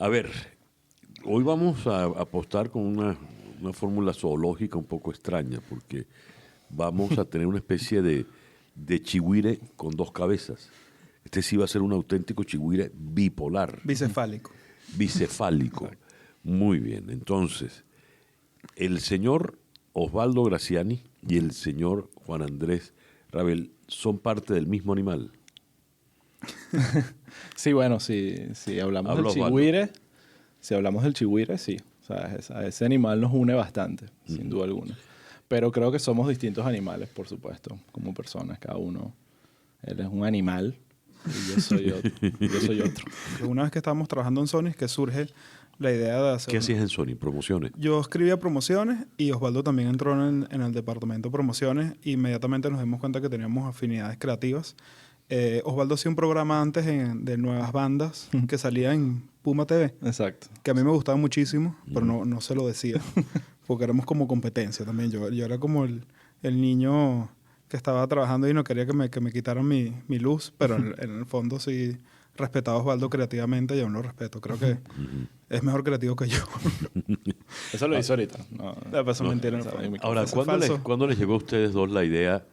A ver, hoy vamos a apostar con una fórmula zoológica un poco extraña, porque vamos a tener una especie de chigüire con dos cabezas. Este sí va a ser un auténtico chigüire bipolar. Bicefálico. Bicefálico. Muy bien. Entonces, el señor Osvaldo Graziani y el señor Juan Andrés Rabel son parte del mismo animal. Sí, bueno, si hablamos Hablo, del chigüire, si hablamos del chigüire, sí. O sea, ese animal nos une bastante, sin duda alguna. Pero creo que somos distintos animales, por supuesto, como personas, cada uno. Él es un animal y yo soy otro. Una vez que estábamos trabajando en Sony, es que surge la idea de hacer... ¿Qué hacías en Sony? ¿Promociones? Yo escribía promociones y Osvaldo también entró en el departamento de promociones. Inmediatamente nos dimos cuenta que teníamos afinidades creativas. Osvaldo hacía un programa antes de nuevas bandas que salía en Puma TV. Exacto. Que a mí me gustaba muchísimo, pero no se lo decía. Porque éramos como competencia también. Yo era como el niño que estaba trabajando y no quería que me quitaran mi luz, pero en el fondo sí respetaba a Osvaldo creativamente y aún lo respeto. Creo que es mejor creativo que yo. Eso lo hizo ahorita. No, Eso es mentira. Ahora, Eso es falso. ¿cuándo les llegó a ustedes dos la idea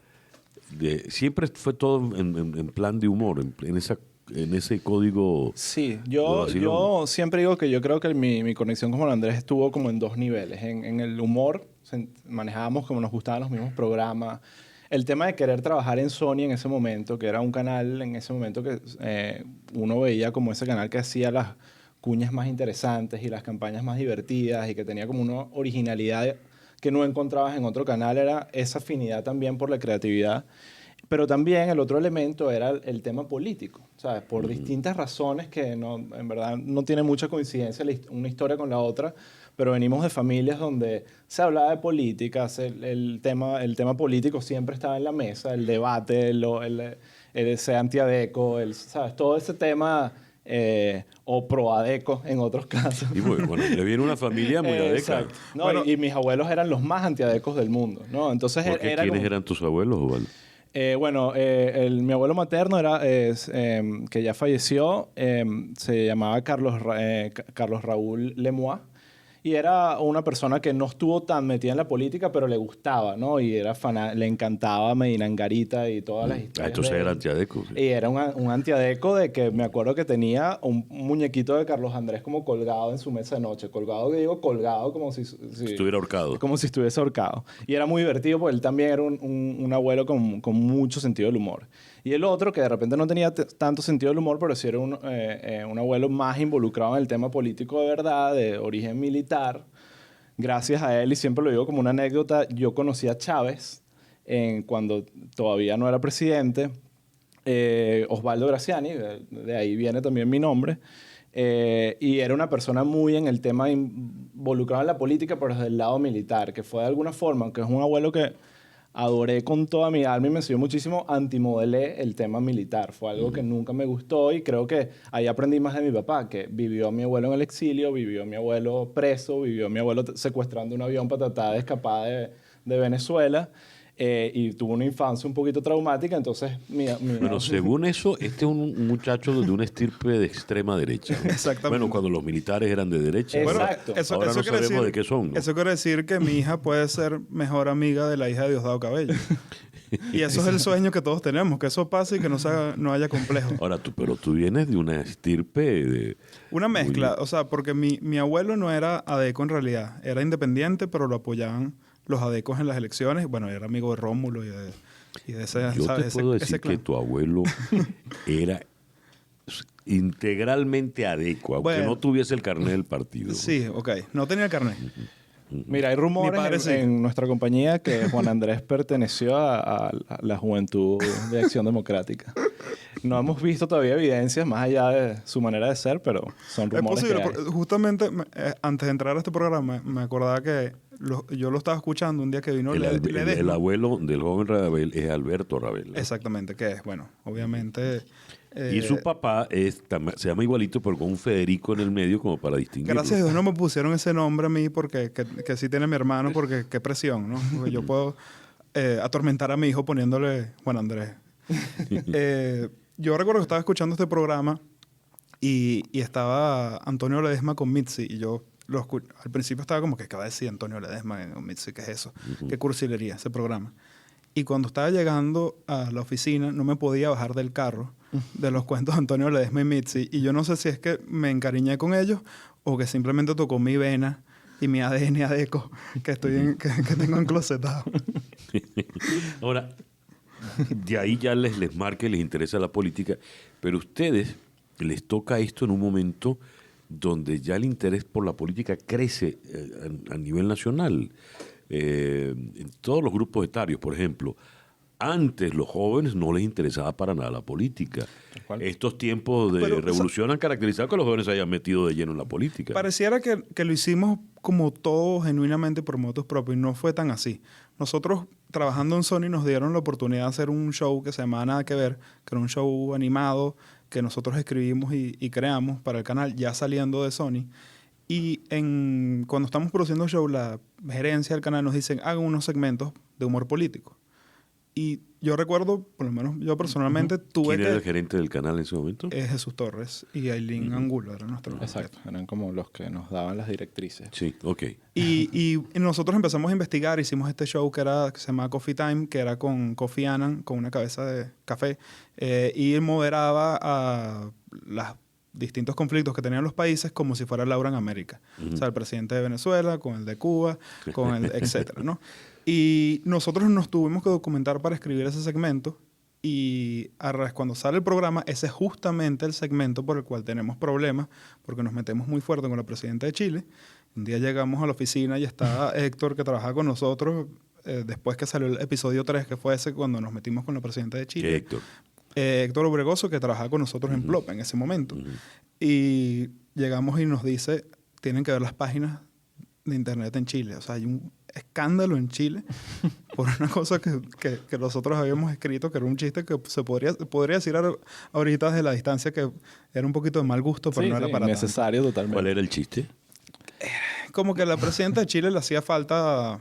de... Siempre fue todo en plan de humor, en ese código? Sí, yo siempre digo que yo creo que mi conexión con Juan Andrés estuvo como en dos niveles. En el humor, manejábamos como nos gustaban los mismos programas. El tema de querer trabajar en Sony en ese momento, que era un canal en ese momento que uno veía como ese canal que hacía las cuñas más interesantes y las campañas más divertidas y que tenía como una originalidad que no encontrabas en otro canal, era esa afinidad también por la creatividad. Pero también el otro elemento era el tema político, ¿sabes? Por distintas razones que en verdad no tiene mucha coincidencia una historia con la otra, pero venimos de familias donde se hablaba de política, el tema político siempre estaba en la mesa, el debate, el ser antiadeco, ¿sabes? Todo ese tema, o proadeco en otros casos. Y bueno, le viene una familia muy adeca. Exacto. No, Bueno, y mis abuelos eran los más antiadecos del mundo, ¿no? Entonces ¿Quiénes eran tus abuelos, Osvaldo? Mi abuelo materno que ya falleció, se llamaba Carlos Raúl Lemois, y era una persona que no estuvo tan metida en la política, pero le gustaba, ¿no? Y le encantaba Medina Angarita y todas las historias. Entonces era antiadeco. Sí. Y era un antiadeco de que me acuerdo que tenía un muñequito de Carlos Andrés como colgado en su mesa de noche. Colgado como si estuviera ahorcado. Como si estuviese ahorcado. Y era muy divertido porque él también era un abuelo con mucho sentido del humor. Y el otro, que de repente no tenía tanto sentido del humor, pero sí era un abuelo más involucrado en el tema político de verdad, de origen militar. Gracias a él, y siempre lo digo como una anécdota, yo conocí a Chávez cuando todavía no era presidente. Osvaldo Graziani, de ahí viene también mi nombre. Y era una persona muy en el tema involucrada en la política, pero desde el lado militar, que fue de alguna forma, aunque es un abuelo que adoré con toda mi alma y me enseñó muchísimo, antimodelé el tema militar. Fue algo que nunca me gustó y creo que ahí aprendí más de mi papá, que vivió a mi abuelo en el exilio, vivió a mi abuelo preso, vivió a mi abuelo secuestrando un avión para tratar de escapar de Venezuela. Y tuvo una infancia un poquito traumática, entonces... Bueno, según eso, este es un muchacho de una estirpe de extrema derecha. Exactamente. Bueno, cuando los militares eran de derecha. Exacto. Bueno, Ahora no sabemos de qué son, ¿no? Eso quiere decir que mi hija puede ser mejor amiga de la hija de Diosdado Cabello. Y eso es el sueño que todos tenemos, que eso pase y que no haya complejo. Ahora, pero tú vienes de una estirpe de... Una mezcla, o sea, porque mi abuelo no era adeco en realidad. Era independiente, pero lo apoyaban los adecos en las elecciones. Bueno, era amigo de Rómulo y de ese, Yo ¿sabes? te puedo decir que tu abuelo era integralmente adeco, aunque no tuviese el carnet del partido. Sí, ok. No tenía el carnet. Mira, hay rumores en nuestra compañía que Juan Andrés perteneció a la Juventud de Acción Democrática. No hemos visto todavía evidencias más allá de su manera de ser, pero son rumores. Es posible, que hay. justamente antes de entrar a este programa me acordaba que yo lo estaba escuchando un día que vino el abuelo del joven Rabel es Alberto Rabel, ¿no? Exactamente, que es, bueno, obviamente... y su papá se llama igualito, pero con un Federico en el medio como para distinguirlo. Gracias a Dios no me pusieron ese nombre a mí porque que sí tiene mi hermano, porque qué presión, ¿no? Porque yo puedo atormentar a mi hijo poniéndole Juan Andrés. Yo recuerdo que estaba escuchando este programa y estaba Antonio Ledesma con Mitzi y yo al principio estaba como que acaba de decir Antonio Ledesma con Mitzi, ¿qué es eso? ¿Qué cursilería ese programa? Y cuando estaba llegando a la oficina no me podía bajar del carro de los cuentos de Antonio Ledesma y Mitzi y yo no sé si es que me encariñé con ellos o que simplemente tocó mi vena y mi ADN adeco que tengo enclosetado. Ahora, de ahí ya les marca y les interesa la política, pero a ustedes les toca esto en un momento donde ya el interés por la política crece a nivel nacional. En todos los grupos etarios, por ejemplo, antes los jóvenes no les interesaba para nada la política. Estos tiempos de revolución han caracterizado que los jóvenes se hayan metido de lleno en la política. Pareciera que lo hicimos como todo genuinamente por motivos propios y no fue tan así. Nosotros trabajando en Sony nos dieron la oportunidad de hacer un show que se llamaba Nada que Ver, que era un show animado que nosotros escribimos y creamos para el canal ya saliendo de Sony. Y cuando estamos produciendo el show, la gerencia del canal nos dicen, hagan unos segmentos de humor político. Y yo recuerdo, por lo menos yo personalmente, tuve ¿Quién era el gerente del canal en ese momento? Jesús Torres y Ailín Angulo, era nuestro. Exacto, eran como los que nos daban las directrices. Sí, ok. Y nosotros empezamos a investigar, hicimos este show que se llama Coffee Time, que era con Kofi Annan, con una cabeza de café, y él moderaba a los distintos conflictos que tenían los países como si fuera Laura en América. O sea, el presidente de Venezuela, con el de Cuba, con el etcétera, ¿no? Y nosotros nos tuvimos que documentar para escribir ese segmento y cuando sale el programa, ese es justamente el segmento por el cual tenemos problemas porque nos metemos muy fuerte con la presidenta de Chile. Un día llegamos a la oficina y estaba Héctor, que trabajaba con nosotros, después que salió el episodio 3, que fue ese cuando nos metimos con la presidenta de Chile. ¿Qué Héctor? Héctor Obregoso, que trabajaba con nosotros en Plop en ese momento. Y llegamos y nos dice, tienen que ver las páginas de internet en Chile. O sea, hay un escándalo en Chile por una cosa que nosotros habíamos escrito, que era un chiste que se podría decir ahorita desde la distancia que era un poquito de mal gusto, pero no era para necesario tanto. totalmente. ¿Cuál era el chiste? Como que a la presidenta de Chile le hacía falta,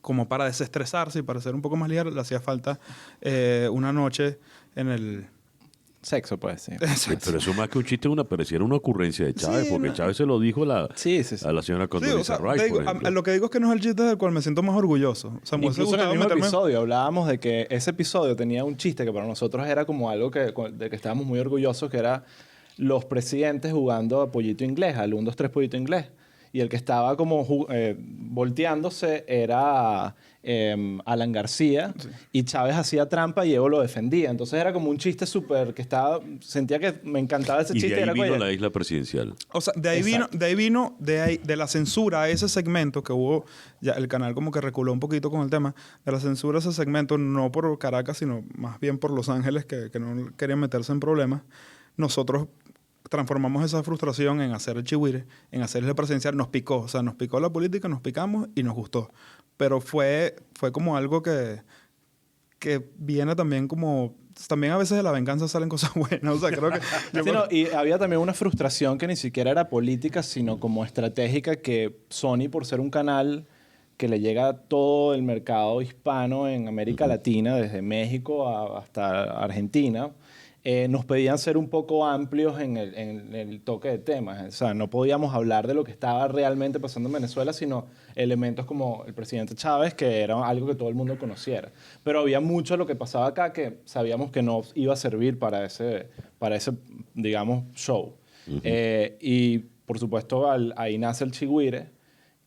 como para desestresarse y para ser un poco más ligera, le hacía falta una noche en el... Sexo, pues, sí. Pero eso más que un chiste, pareciera una ocurrencia de Chávez, porque Chávez se lo dijo a la señora Condoleezza Rice, por ejemplo. Lo que digo es que no es el chiste del cual me siento más orgulloso. O sea, incluso en el mismo episodio hablábamos de que ese episodio tenía un chiste que para nosotros era como algo de que estábamos muy orgullosos, que era los presidentes jugando a pollito inglés, al 1, 2, 3 pollito inglés. Y el que estaba como volteándose era Alan García. Sí. Y Chávez hacía trampa y Evo lo defendía. Entonces era como un chiste súper que sentía que me encantaba ese chiste. Y de ahí vino la isla presidencial. O sea, de la censura a ese segmento que hubo, ya el canal como que reculó un poquito con el tema, de la censura a ese segmento, no por Caracas, sino más bien por Los Ángeles, que no querían meterse en problemas. Nosotros transformamos esa frustración en hacer el chihuire, en hacer el presidencial. Nos picó, o sea, nos picó la política, nos picamos y nos gustó. Pero fue como algo que viene también como... También a veces de la venganza salen cosas buenas. O sea, creo que... y había también una frustración que ni siquiera era política, sino como estratégica, que Sony, por ser un canal que le llega a todo el mercado hispano en América Latina, desde México hasta Argentina... nos pedían ser un poco amplios en el toque de temas. O sea, no podíamos hablar de lo que estaba realmente pasando en Venezuela, sino elementos como el presidente Chávez, que era algo que todo el mundo conociera. Pero había mucho de lo que pasaba acá que sabíamos que no iba a servir para ese digamos, show. Y, por supuesto, ahí nace el Chigüire,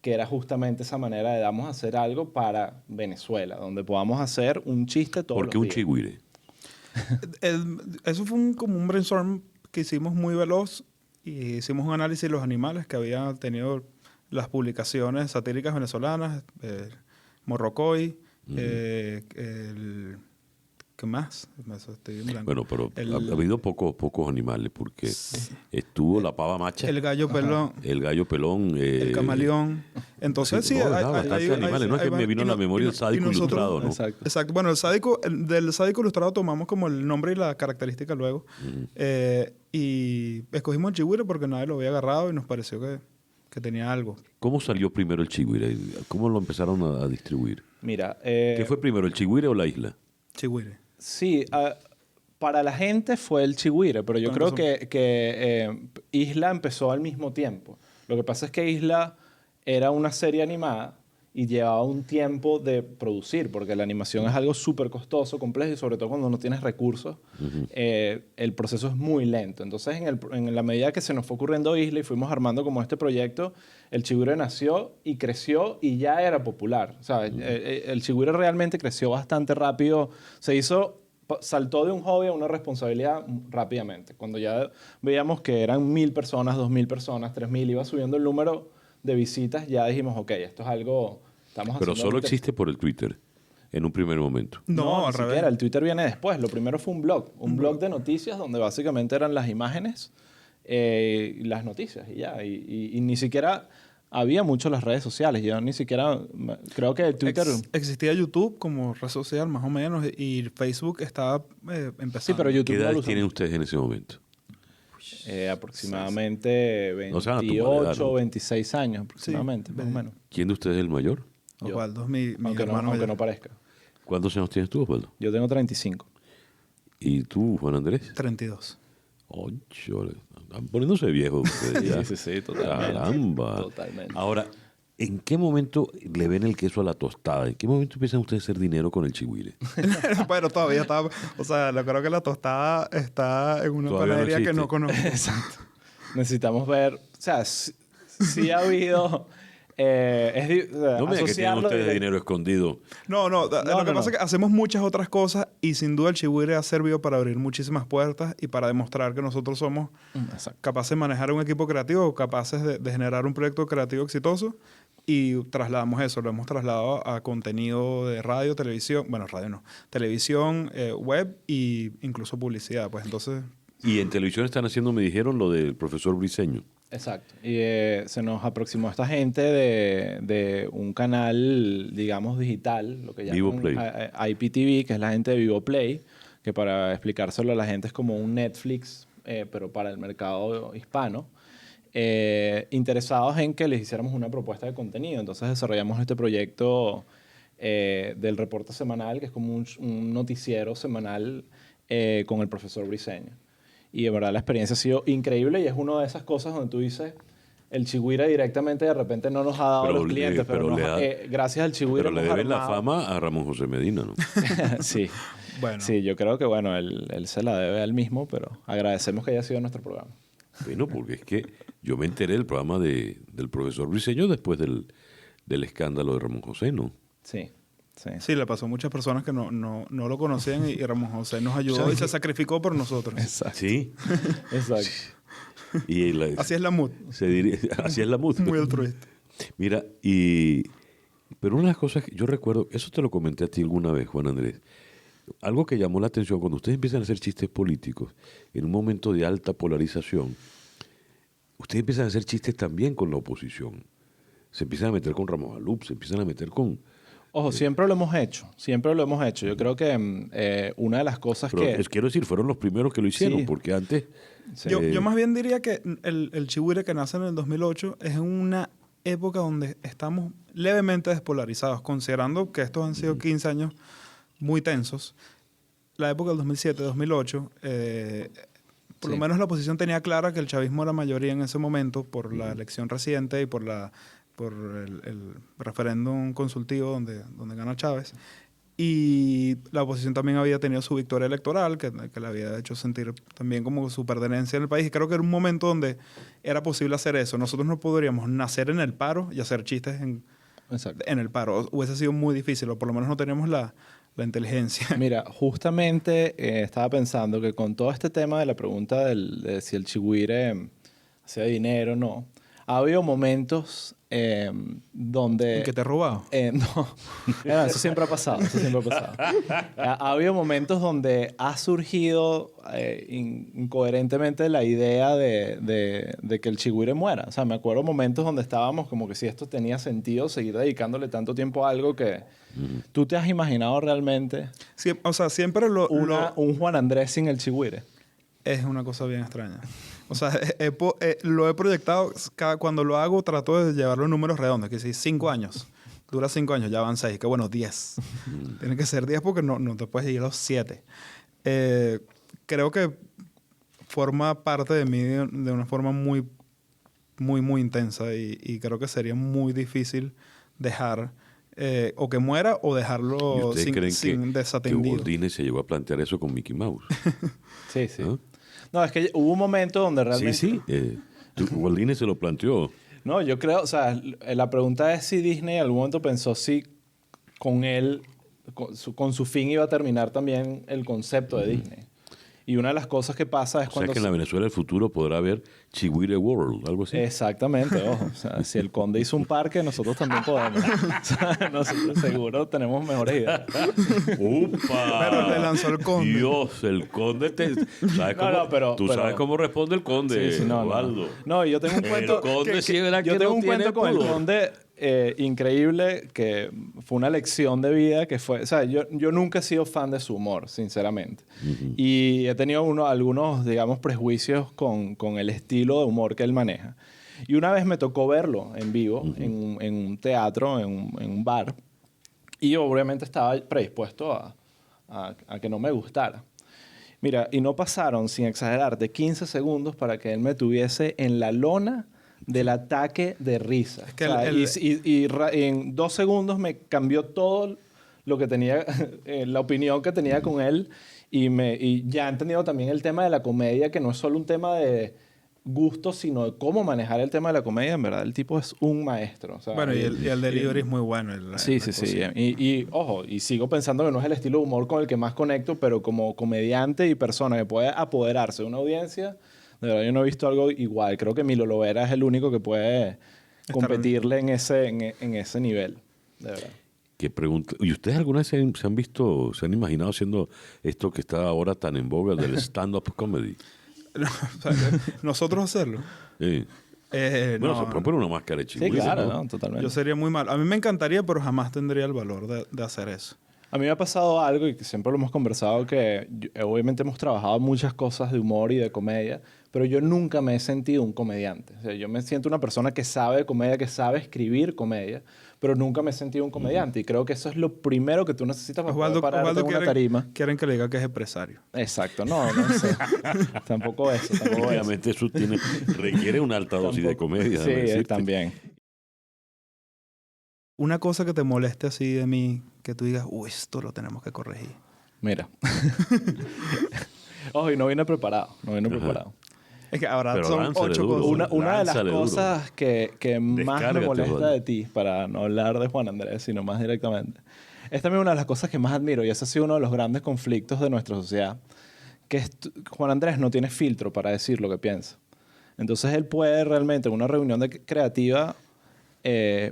que era justamente esa manera de vamos a hacer algo para Venezuela, donde podamos hacer un chiste todos los días. ¿Por qué un Chigüire? Eso fue como un brainstorm que hicimos muy veloz y hicimos un análisis de los animales que habían tenido las publicaciones satíricas venezolanas, Morrocoy, ¿qué más? Estoy en blanco. Bueno, pero ha habido pocos animales porque estuvo la pava macha. El gallo pelón. El gallo pelón. El camaleón. Entonces sí, hay animales. No es que me vino a la memoria el sádico ilustrado, ¿no? Exacto. Bueno, del sádico ilustrado tomamos como el nombre y la característica luego. Y escogimos el chigüire porque nadie lo había agarrado y nos pareció que tenía algo. ¿Cómo salió primero el chigüire? ¿Cómo lo empezaron a distribuir? Mira. ¿Qué fue primero, el chigüire o la isla? Chigüire. Sí, Para la gente fue el Chihuire, pero yo creo Empezó. que Isla empezó al mismo tiempo. Lo que pasa es que Isla era una serie animada y llevaba un tiempo de producir, porque la animación es algo súper costoso, complejo, y sobre todo cuando no tienes recursos, el proceso es muy lento. Entonces, en la medida que se nos fue ocurriendo Isla y fuimos armando como este proyecto, el Chihuire nació y creció y ya era popular. O sea, el Chihuire realmente creció bastante rápido. Saltó de un hobby a una responsabilidad rápidamente. Cuando ya veíamos que eran 1.000 personas, 2.000 personas, 3.000, iba subiendo el número de visitas, ya dijimos, ok, esto es algo... Pero solo existe por el Twitter, en un primer momento. No, al ni revés. siquiera. El Twitter viene después. Lo primero fue un blog de noticias donde básicamente eran las imágenes y las noticias y ya. Y ni siquiera había mucho las redes sociales. Yo ni siquiera... Creo que el Twitter... Existía YouTube como red social, más o menos, y Facebook estaba empezando. Sí, pero YouTube ¿Qué no lo edades usaba. tienen ustedes en ese momento? Aproximadamente O sea, a tu edad, 28 ¿no? o 26 años aproximadamente, más o menos. ¿Quién de ustedes es el mayor? Osvaldo es mi Aunque, hermano aunque mayor. no parezca. ¿Cuántos años tienes tú, Osvaldo? Yo tengo 35. ¿Y tú, Juan Andrés? 32. Ocho, están poniéndose viejos ustedes ya. Sí, totalmente. Caramba. Totalmente. Ahora, ¿en qué momento le ven el queso a la tostada? ¿En qué momento empiezan ustedes a hacer dinero con el Chihuire? Pero todavía está... O sea, yo creo que la tostada está en una Todavía no panadería que existe. no conozco. Exacto. Necesitamos ver... O sea, sí ha habido... No me digan que tienen asociarlo ustedes direct- dinero escondido. No, lo que no, pasa es que hacemos muchas otras cosas y sin duda el Chihuire ha servido para abrir muchísimas puertas y para demostrar que nosotros somos Exacto. capaces de manejar un equipo creativo, capaces de generar un proyecto creativo exitoso y trasladamos eso, lo hemos trasladado a contenido de radio, televisión, bueno, radio no, televisión, web e incluso publicidad, pues entonces... Y en televisión están haciendo, me dijeron, lo del profesor Briseño. Exacto. Y se nos aproximó esta gente de un canal, digamos, digital, lo que llaman Vivoplay. IPTV, que es la gente de Vivoplay, que para explicárselo a la gente es como un Netflix, pero para el mercado hispano, interesados en que les hiciéramos una propuesta de contenido. Entonces desarrollamos este proyecto del reporte semanal, que es como un noticiero semanal con el profesor Briseño. Y de verdad la experiencia ha sido increíble y es una de esas cosas donde tú dices, el Chihuire directamente de repente no nos ha dado Pero los clientes, pero gracias al Chihuire Pero le hemos deben la armado- fama a Ramón José Medina, ¿no? Sí. Bueno. Sí, yo creo que bueno, él se la debe a él mismo, pero agradecemos que haya sido nuestro programa. Bueno, porque es que yo me enteré del programa del profesor Briseño después del escándalo de Ramón José, ¿no? Sí, sí. Sí, le pasó a muchas personas que no lo conocían y Ramón José nos ayudó y se sacrificó por nosotros. Exacto. Sí. Exacto. Y Así es la mood, así es la música. muy altruista. Mira, pero una de las cosas que yo recuerdo, eso te lo comenté a ti alguna vez, Juan Andrés, algo que llamó la atención cuando ustedes empiezan a hacer chistes políticos, en un momento de alta polarización, ustedes empiezan a hacer chistes también con la oposición. Se empiezan a meter con Ramos Alup, se empiezan a meter con... Ojo, siempre lo hemos hecho, siempre lo hemos hecho. Yo creo que una de las cosas Pero que... quiero decir, fueron los primeros que lo hicieron, Sí. porque antes... Sí. Yo más bien diría que el Chihuire que nace en el 2008 es una época donde estamos levemente despolarizados, considerando que estos han sido 15 años muy tensos. La época del 2007-2008, por lo Sí. menos la oposición tenía clara que el chavismo era mayoría en ese momento por la elección reciente y por el referéndum consultivo donde gana Chávez. Y la oposición también había tenido su victoria electoral, que le había hecho sentir también como su pertenencia en el país. Y creo que era un momento donde era posible hacer eso. Nosotros no podríamos nacer en el paro y hacer chistes Exacto. en el paro. Hubiese sido muy difícil, o por lo menos no teníamos la inteligencia. Mira, justamente estaba pensando que con todo este tema de la pregunta de si el Chihuire hacía dinero o no, ha habido momentos donde... ¿En que te he robado? No, eso siempre ha pasado, eso siempre ha pasado. Ha habido momentos donde ha surgido incoherentemente la idea de que el Chihuire muera. O sea, me acuerdo momentos donde estábamos como que si esto tenía sentido seguir dedicándole tanto tiempo a algo que tú te has imaginado realmente Sí, o sea, siempre un Juan Andrés sin el Chihuire. es una cosa bien extraña. O sea, lo he proyectado, cuando lo hago trato de llevarlo en números redondos, que si 5 años, dura 5 años, ya van 6, que bueno, 10. Tiene que ser 10 porque no te puedes ir a los 7. creo que forma parte de mí de una forma muy, muy, muy intensa y creo que sería muy difícil dejar o que muera o ¿Y dejarlo ustedes creen sin que desatendido. Walt Disney se llegó a plantear eso con Mickey Mouse? Sí, sí. ¿No? No, es que hubo un momento donde realmente... Sí, sí. Walt Disney se lo planteó. No, yo creo, o sea, la pregunta es si Disney en algún momento pensó si con él, con su fin iba a terminar también el concepto de Disney. Y una de las cosas que pasa es O sea cuando... que en la Venezuela del futuro podrá haber Chihuire World, algo así. Exactamente, ojo. O sea, si el conde hizo un parque, nosotros también podemos. O sea, nosotros seguro tenemos mejores ideas. ¡Upa! Pero le lanzó el conde. Dios, el conde te... ¿Sabes cómo, tú sabes cómo responde el conde, Sí, sí, no, Osvaldo. No, yo tengo un cuento... El conde sí verá yo que tengo no un tiene cuento con el pudor. conde increíble que fue una lección de vida que fue... O sea, yo nunca he sido fan de su humor, sinceramente. Y he tenido algunos, digamos, prejuicios con el estilo de humor que él maneja. Y una vez me tocó verlo en vivo, en un teatro, en un bar. Y obviamente estaba predispuesto a que no me gustara. Mira, y no pasaron, sin exagerarte, 15 segundos para que él me tuviese en la lona del ataque de risa. Es que O sea, el- y en 2 segundos me cambió todo lo que tenía, la opinión que tenía con él. Y ya he entendido también el tema de la comedia, que no es solo un tema de gusto, sino de cómo manejar el tema de la comedia. En verdad, el tipo es un maestro. O sea, Bueno, y el delivery es muy bueno. Sí, sí, sí. Y ojo, y sigo pensando que no es el estilo de humor con el que más conecto, pero como comediante y persona que puede apoderarse de una audiencia, de verdad yo no he visto algo igual. Creo que Milo Lovera es el único que puede competirle en ese nivel, de verdad. ¿Qué pregunta? ¿Y ustedes alguna vez se han visto, se han imaginado haciendo esto que está ahora tan en boga del stand-up comedy? O sea, nosotros hacerlo. Sí. Bueno, No, se puede poner una máscara de Sí, Chihuire, claro, ¿no? ¿no? Totalmente. yo sería muy malo. A mí me encantaría, pero jamás tendría el valor de hacer eso. A mí me ha pasado algo y que siempre lo hemos conversado, que obviamente hemos trabajado muchas cosas de humor y de comedia, pero yo nunca me he sentido un comediante. O sea, yo me siento una persona que sabe de comedia, que sabe escribir comedia, pero nunca me he sentido un comediante. Y creo que eso es lo primero que tú necesitas para poder pararte en una tarima. quieren que le diga que es empresario. Exacto. No sé. Tampoco eso. Obviamente eso requiere una alta dosis de comedia. Sí, déjame decirte. también. Una cosa que te moleste así de mí, que tú digas, uy, esto lo tenemos que corregir. Mira. Ojo, y no vine preparado. No vine preparado. Es que ahora Pero son lánzale 8 duro. cosas. Una de las Lánzale duro. cosas que más me Descárgate, molesta Osvaldo. de ti, para no hablar de Juan Andrés, sino más directamente, es también una de las cosas que más admiro, y ese ha sido uno de los grandes conflictos de nuestra sociedad, que Juan Andrés no tiene filtro para decir lo que piensa. Entonces él puede realmente en una reunión creativa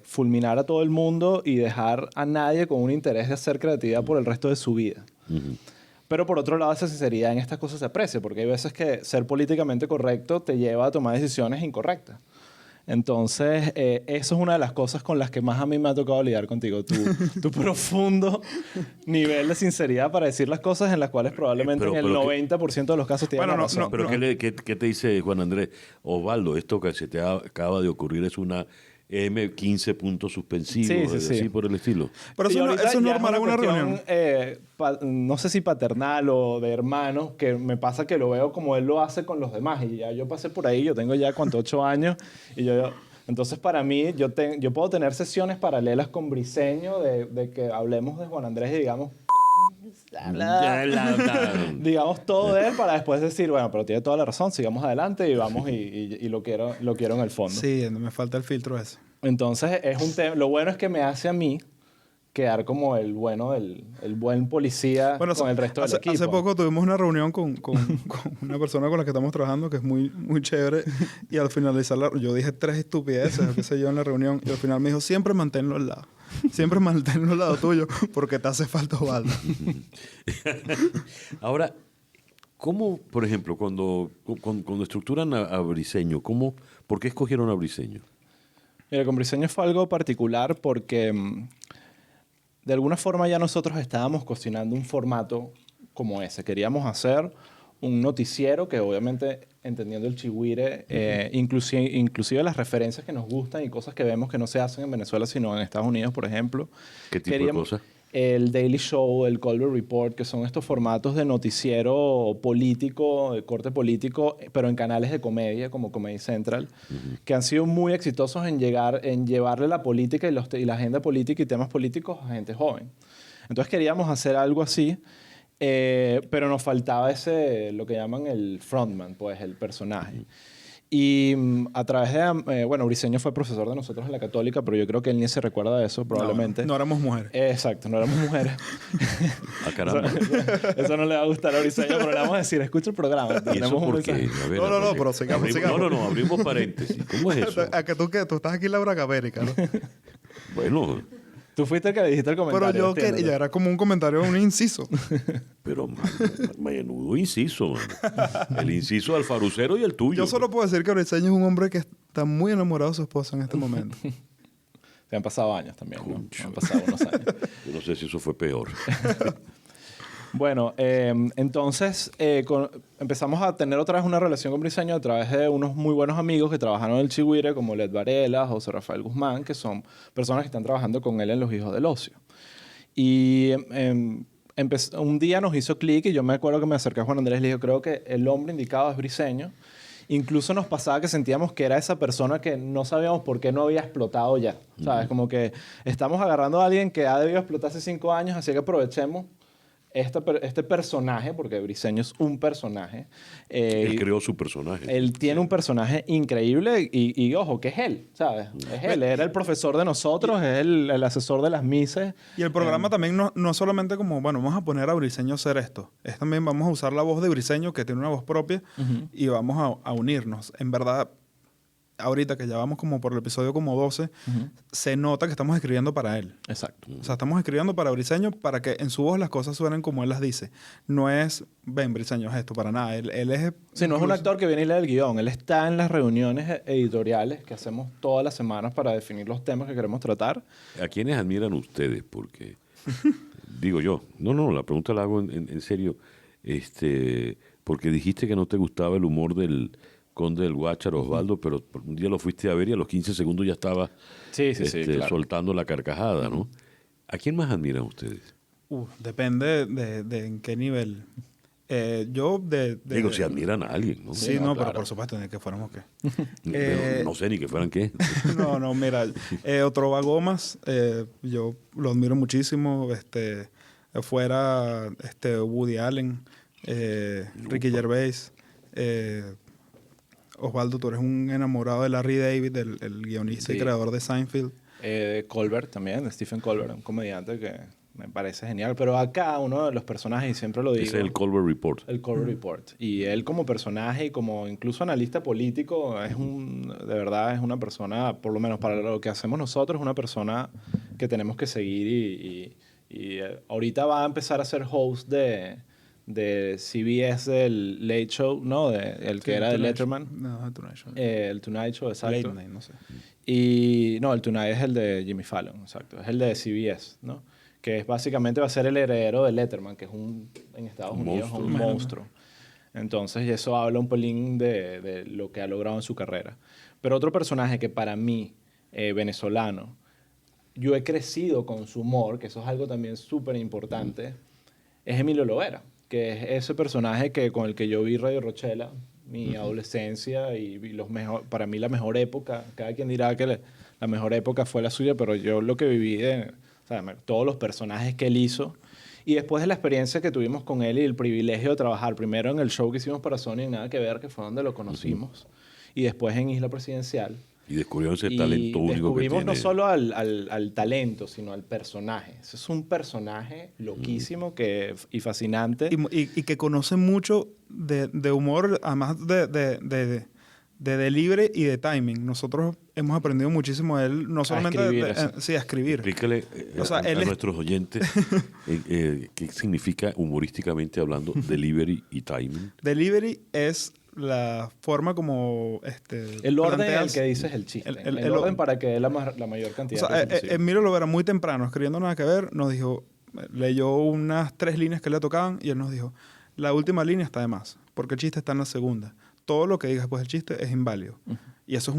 fulminar a todo el mundo y dejar a nadie con un interés de hacer creatividad por el resto de su vida. Ujú. Pero por otro lado, esa sinceridad en estas cosas se aprecia, porque hay veces que ser políticamente correcto te lleva a tomar decisiones incorrectas. Entonces, eso es una de las cosas con las que más a mí me ha tocado lidiar contigo. Tu profundo nivel de sinceridad para decir las cosas en las cuales probablemente Pero en el ¿qué? 90% de los casos tienes Bueno, la no, razón. no, Pero ¿qué te dice Juan Andrés? Osvaldo, esto que se te acaba de ocurrir es una M15 puntos suspensivos, Sí, sí, sí. así por el estilo. Pero Y eso, ahorita eso es ya normal en una cuestión, reunión. no sé si paternal o de hermanos, que me pasa que lo veo como él lo hace con los demás. Y ya yo pasé por ahí, yo tengo ya 8 años. Entonces, para mí, yo puedo tener sesiones paralelas con Briseño de que hablemos de Juan Andrés y digamos... digamos todo de él para después decir, bueno, pero tiene toda la razón, sigamos adelante y vamos y lo quiero en el fondo. Sí, me falta el filtro ese. Entonces, es un tema. Lo bueno es que me hace a mí quedar como el buen policía Bueno, con el resto del equipo. hace poco tuvimos una reunión con una persona con la que estamos trabajando que es muy, muy chévere y al finalizar yo dije 3 estupideces, qué sé yo, en la reunión y al final me dijo, siempre manténlo al lado. Siempre manténlo al lado tuyo porque te hace falta Osvaldo. Ahora, ¿cómo, por ejemplo, cuando estructuran a Briseño, por qué escogieron a Briseño? Mira, con Briseño fue algo particular porque de alguna forma ya nosotros estábamos cocinando un formato como ese. Queríamos hacer un noticiero que obviamente, entendiendo el Chihuire, inclusive las referencias que nos gustan y cosas que vemos que no se hacen en Venezuela, sino en Estados Unidos, por ejemplo. ¿Qué tipo de cosas? el Daily Show, el Colbert Report, que son estos formatos de noticiero político, de corte político, pero en canales de comedia, como Comedy Central, que han sido muy exitosos en llevarle la política y la agenda política y temas políticos a gente joven. Entonces queríamos hacer algo así, pero nos faltaba lo que llaman el frontman, pues el personaje. Y a través de... bueno, Briseño fue profesor de nosotros en la Católica, pero yo creo que él ni se recuerda de eso, probablemente. No éramos mujeres. Exacto, no éramos mujeres. Ah, caramba. Eso no le va a gustar a Briseño, pero le vamos a decir, escucha el programa. ¿Y eso Tenemos un por qué? mensaje. A ver, No, pero sigamos. No, abrimos paréntesis. ¿Cómo es eso? ¿A que tú qué? Tú estás aquí en la Bragamérica, ¿no? Bueno, Tú fuiste el que le dijiste el comentario. Pero yo entiéndelo. ya era como un comentario, un inciso. pero menudo inciso, mano. El inciso del farucero y el tuyo. Yo solo puedo decir que Briseño es un hombre que está muy enamorado de su esposa en este momento. Se han pasado años también, ¿no? Han pasado unos años. Yo no sé si eso fue peor. Bueno, entonces empezamos a tener otra vez una relación con Briseño a través de unos muy buenos amigos que trabajaron en el Chihuire, como Led Varela, José Rafael Guzmán, que son personas que están trabajando con él en Los Hijos del Ocio. Y un día nos hizo clic y yo me acuerdo que me acerqué a Juan Andrés y le dije, creo que el hombre indicado es Briseño. Incluso nos pasaba que sentíamos que era esa persona que no sabíamos por qué no había explotado ya. ¿Sabes? Como que estamos agarrando a alguien que ha debido explotar hace 5 años, así que aprovechemos este personaje, porque Briseño es un personaje. Él creó su personaje. Él tiene un personaje increíble y ojo, que es él, ¿sabes? Es él. Era el profesor de nosotros, es el asesor de las mises. Y el programa también no solamente como, bueno, vamos a poner a Briseño a hacer esto. Es también vamos a usar la voz de Briseño, que tiene una voz propia, y vamos a unirnos. En verdad, ahorita que ya vamos como por el episodio como 12, se nota que estamos escribiendo para él. Exacto. O sea, estamos escribiendo para Briseño para que en su voz las cosas suenen como él las dice. No es, ven, Briseño es esto, para nada. Él es... Sí, no es un actor que viene y lee el guión. Él está en las reuniones editoriales que hacemos todas las semanas para definir los temas que queremos tratar. ¿A quiénes admiran ustedes? Porque, digo yo, la pregunta la hago en serio. Porque dijiste que no te gustaba el humor del Conde del Guácharo, Osvaldo, pero un día lo fuiste a ver y a los 15 segundos ya estaba sí, claro. soltando la carcajada, ¿no? ¿A quién más admiran ustedes? Depende de en qué nivel. Yo Digo, si admiran a alguien, ¿no? Sí, no, pero claro. por supuesto, ni que fuéramos qué. Pero no sé ni que fueran qué. No, mira. Otrova Gómez, yo lo admiro muchísimo. Fuera Woody Allen, Ricky Gervais, Osvaldo, tú eres un enamorado de Larry David, el guionista y creador de Seinfeld. Colbert también, de Stephen Colbert, un comediante que me parece genial. Pero acá uno de los personajes, y siempre lo digo... Ese es el Colbert Report. El Colbert Report. Y él como personaje y como incluso analista político, de verdad es una persona, por lo menos para lo que hacemos nosotros, una persona que tenemos que seguir y ahorita va a empezar a ser host de CBS del Late Show, ¿no? El que era de Letterman. No, el Tonight Show. El Tonight Show, exacto. Late Night, no sé. Y no, el Tonight es el de Jimmy Fallon, exacto. Es el de CBS, ¿no? Que es básicamente va a ser el heredero de Letterman, que es en Estados Unidos un monstruo. Entonces, y eso habla un pelín de lo que ha logrado en su carrera. Pero otro personaje que para mí, venezolano, yo he crecido con su humor, que eso es algo también súper importante, es Emilio Lovera, que es ese personaje con el que yo vi Radio Rochela, mi adolescencia y para mí la mejor época. Cada quien dirá que la mejor época fue la suya, pero yo lo que viví todos los personajes que él hizo. Y después de la experiencia que tuvimos con él y el privilegio de trabajar primero en el show que hicimos para Sony en Nada que Ver, que fue donde lo conocimos, y después en Isla Presidencial. Y descubrieron ese talento único que descubrimos tiene. no solo al talento, sino al personaje. Ese es un personaje loquísimo y fascinante. Y que conoce mucho de humor, además de delivery y de timing. Nosotros hemos aprendido muchísimo de él, no solamente a escribir. Explícale a nuestros oyentes qué significa humorísticamente hablando delivery y timing. Delivery es la forma como el orden en el que dices el chiste. El orden para que dé la mayor cantidad de tiempo. Emilio Lovera, muy temprano, escribiendo Nada que Ver, nos dijo, leyó unas 3 líneas que le tocaban y él nos dijo, la última línea está de más, porque el chiste está en la segunda. Todo lo que digas después del chiste es inválido. Y eso es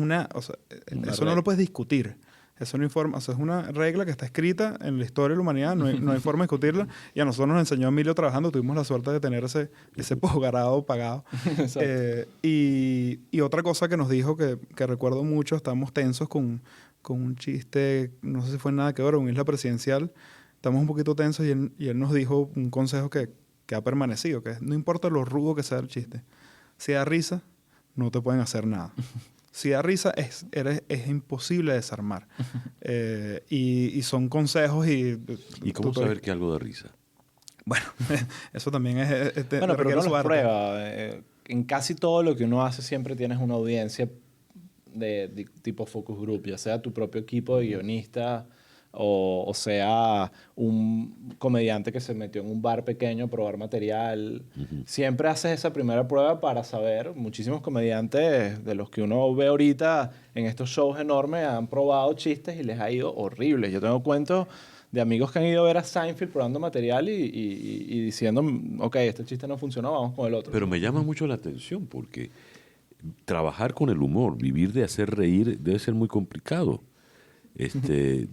eso no lo puedes discutir. Eso no informa, o sea, es una regla que está escrita en la historia de la humanidad, no hay forma de discutirla. Y a nosotros nos enseñó Emilio trabajando, tuvimos la suerte de tener ese posgrado pagado. Y otra cosa que nos dijo que recuerdo mucho, estábamos tensos con un chiste, no sé si fue nada que ver, una isla presidencial. Estamos un poquito tensos y él nos dijo un consejo que ha permanecido, que es, no importa lo rudo que sea el chiste, si da risa, no te pueden hacer nada. Si da risa, es imposible desarmar. Y son consejos y... ¿Y cómo saber que algo da risa? Bueno, eso también es bueno, pero uno su lo arte. prueba. En casi todo lo que uno hace siempre tienes una audiencia de tipo focus group, ya sea tu propio equipo de guionistas o sea un comediante que se metió en un bar pequeño a probar material. Siempre haces esa primera prueba para saber. Muchísimos comediantes de los que uno ve ahorita en estos shows enormes han probado chistes y les ha ido horribles. Yo tengo cuentos de amigos que han ido a ver a Seinfeld probando material y diciendo, ok, este chiste no funcionó, vamos con el otro. Pero me llama mucho la atención porque trabajar con el humor, vivir de hacer reír, debe ser muy complicado.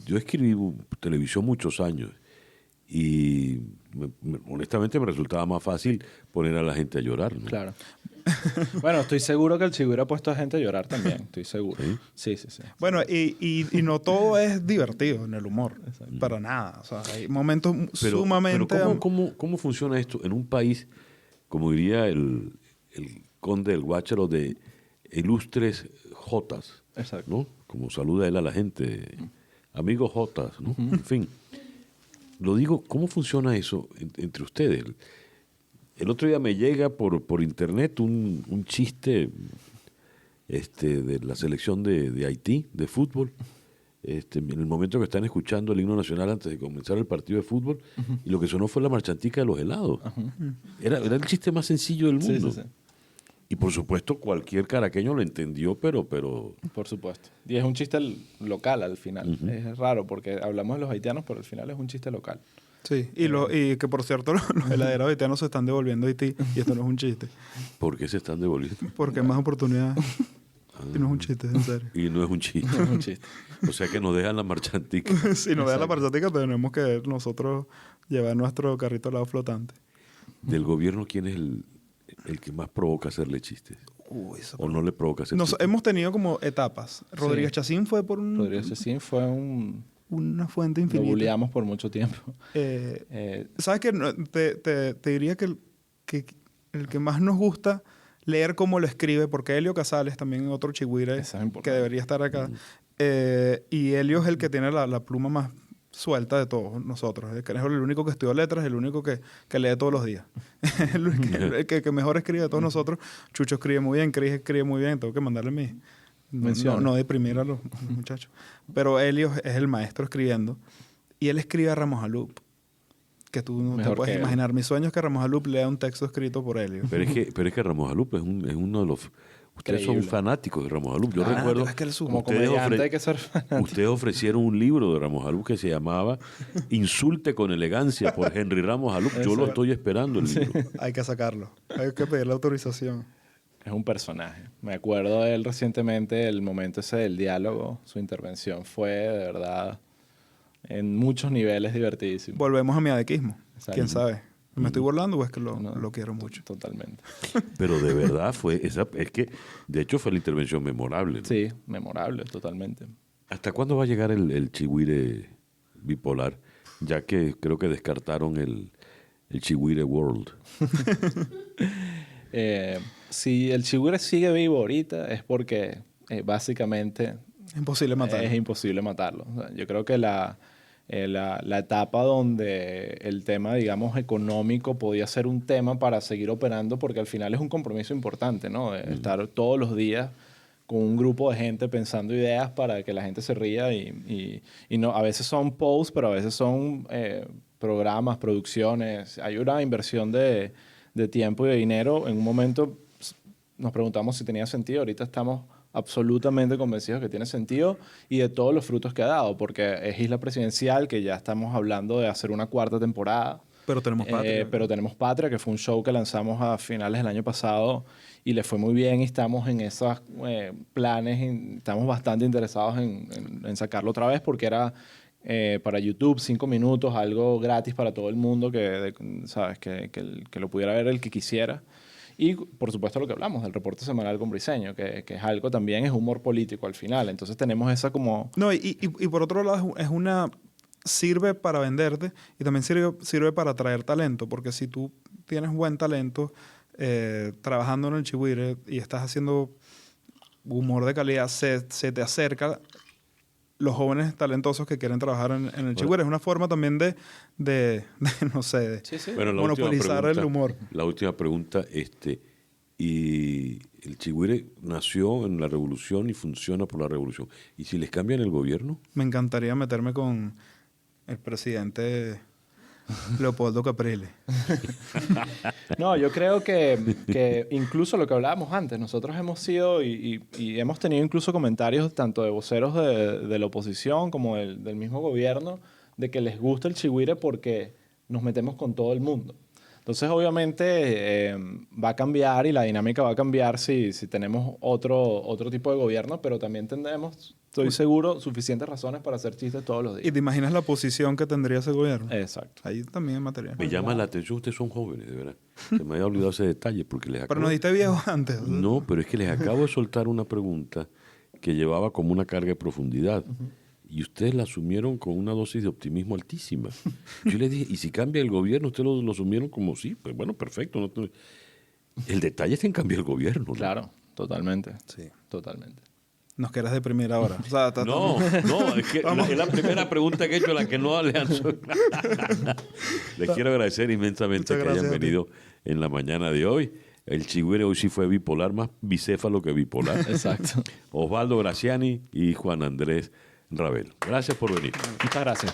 Yo escribí televisión muchos años y honestamente me resultaba más fácil poner a la gente a llorar, ¿no? Claro. Bueno, estoy seguro que el Chico hubiera puesto a gente a llorar también, estoy seguro. ¿Sí? Sí. Bueno, y no todo es divertido en el humor, para nada. O sea, hay momentos sumamente... Pero ¿cómo funciona esto en un país, como diría el conde del Guácharo, de ilustres jotas? Exacto. ¿No? Como saluda él a la gente, amigos jotas, ¿no? En fin, lo digo, ¿cómo funciona eso entre ustedes? El otro día me llega por internet un chiste de la selección de Haití, de fútbol, en el momento que están escuchando el himno nacional antes de comenzar el partido de fútbol, y lo que sonó fue la marchantica de los helados. Era el chiste más sencillo del mundo. Sí. Y por supuesto cualquier caraqueño lo entendió, pero... Por supuesto. Y es un chiste local al final. Es raro porque hablamos de los haitianos, pero al final es un chiste local. Sí, y que por cierto los heladeros haitianos se están devolviendo a Haití y esto no es un chiste. ¿Por qué se están devolviendo? Porque hay más oportunidades. Y no es un chiste, en serio. Y no es un chiste. No es un chiste. O sea que nos dejan la marchantica. Si nos dejan la marchantica, tenemos que nosotros llevar nuestro carrito al lado flotante. Del gobierno, ¿quién es el que más provoca hacerle chistes? ¿O no le provoca hacer chistes? Hemos tenido como etapas. Rodríguez Chacín fue por Rodríguez Chacín fue una fuente infinita. Lo bulleamos por mucho tiempo. ¿Sabes qué? Te diría que el que más nos gusta leer cómo lo escribe, porque Helio Casales, también otro chigüire que debería estar acá, y Helio es el que tiene la pluma más suelta de todos nosotros. Es el único que estudió letras, el único que lee todos los días. el que mejor escribe de todos nosotros. Chucho escribe muy bien, Chris escribe muy bien, tengo que mandarle no deprimir a los muchachos. Pero Helio es el maestro escribiendo, y él escribe a Ramos Alup, que tú no te puedes imaginar. Mi sueño es que Ramos Alup lea un texto escrito por Helio. Pero es que Ramos Alup es uno de los... Ustedes son fanáticos de Ramos Alup. Yo recuerdo es que como comediante hay que ser fanático. Ustedes ofrecieron un libro de Ramos Alup que se llamaba Insulte con elegancia por Henry Ramos Alup. Yo lo estoy esperando el libro. Hay que sacarlo. Hay que pedir la autorización. Es un personaje. Me acuerdo de él recientemente, el momento ese del diálogo. Su intervención fue, de verdad, en muchos niveles divertidísimo. Volvemos a mi adequismo. Exacto. ¿Quién sabe? ¿Me estoy burlando o es que lo quiero mucho? Totalmente. Pero de verdad es que de hecho fue la intervención memorable, ¿no? Sí, memorable, totalmente. ¿Hasta cuándo va a llegar el chigüire bipolar? Ya que creo que descartaron el chigüire world. Si el chigüire sigue vivo ahorita es porque básicamente es imposible matarlo. Es imposible matarlo. O sea, yo creo que la etapa donde el tema, digamos, económico podía ser un tema para seguir operando, porque al final es un compromiso importante, ¿no? Estar todos los días con un grupo de gente pensando ideas para que la gente se ría y no, a veces son posts, pero a veces son programas, producciones. Hay una inversión de tiempo y de dinero. En un momento nos preguntamos si tenía sentido. Ahorita estamos absolutamente convencidos que tiene sentido y de todos los frutos que ha dado, porque es Isla Presidencial, que ya estamos hablando de hacer una 4ª temporada. Pero tenemos Patria. Pero tenemos Patria, que fue un show que lanzamos a finales del año pasado y le fue muy bien y estamos en esos planes, y estamos bastante interesados en sacarlo otra vez porque era para YouTube 5 minutos, algo gratis para todo el mundo, ¿sabes? Que lo pudiera ver el que quisiera. Y, por supuesto, lo que hablamos del reporte semanal con Briseño, que es algo también, es humor político al final. Entonces tenemos esa como... No, y por otro lado es una... Sirve para venderte y también sirve para atraer talento, porque si tú tienes buen talento trabajando en el Chigüire y estás haciendo humor de calidad, se te acerca los jóvenes talentosos que quieren trabajar en el Chigüire. Es una forma también de no sé, de Bueno, monopolizar el humor. La última pregunta, y el Chigüire nació en la revolución y funciona por la revolución. ¿Y si les cambian el gobierno? Me encantaría meterme con el presidente Leopoldo Capriles. No, yo creo que incluso lo que hablábamos antes, nosotros hemos sido y hemos tenido incluso comentarios tanto de voceros de la oposición como del mismo gobierno de que les gusta el Chigüire porque nos metemos con todo el mundo. Entonces, obviamente, va a cambiar y la dinámica va a cambiar si tenemos otro tipo de gobierno, pero también tendremos, estoy seguro, suficientes razones para hacer chistes todos los días. ¿Y te imaginas la posición que tendría ese gobierno? Exacto. Ahí también es material. Me llama la atención, ustedes son jóvenes, de verdad. Se me había olvidado ese detalle porque les acabo... Pero nos diste viejo antes. No, pero es que les acabo de soltar una pregunta que llevaba como una carga de profundidad. Y ustedes la asumieron con una dosis de optimismo altísima. Yo les dije, ¿y si cambia el gobierno? Ustedes lo asumieron como sí, pues bueno, perfecto. El detalle está en cambiar el gobierno, ¿no? Claro, totalmente. Sí. Totalmente. Nos quieres deprimir ahora. O sea, No, es que es la primera pregunta que he hecho a la que no le han... Les quiero agradecer inmensamente que hayan venido en la mañana de hoy. El Chigüire hoy sí fue bipolar, más bicéfalo que bipolar. Exacto. Osvaldo Graciani y Juan Andrés Ravelo. Gracias por venir. Muchas gracias.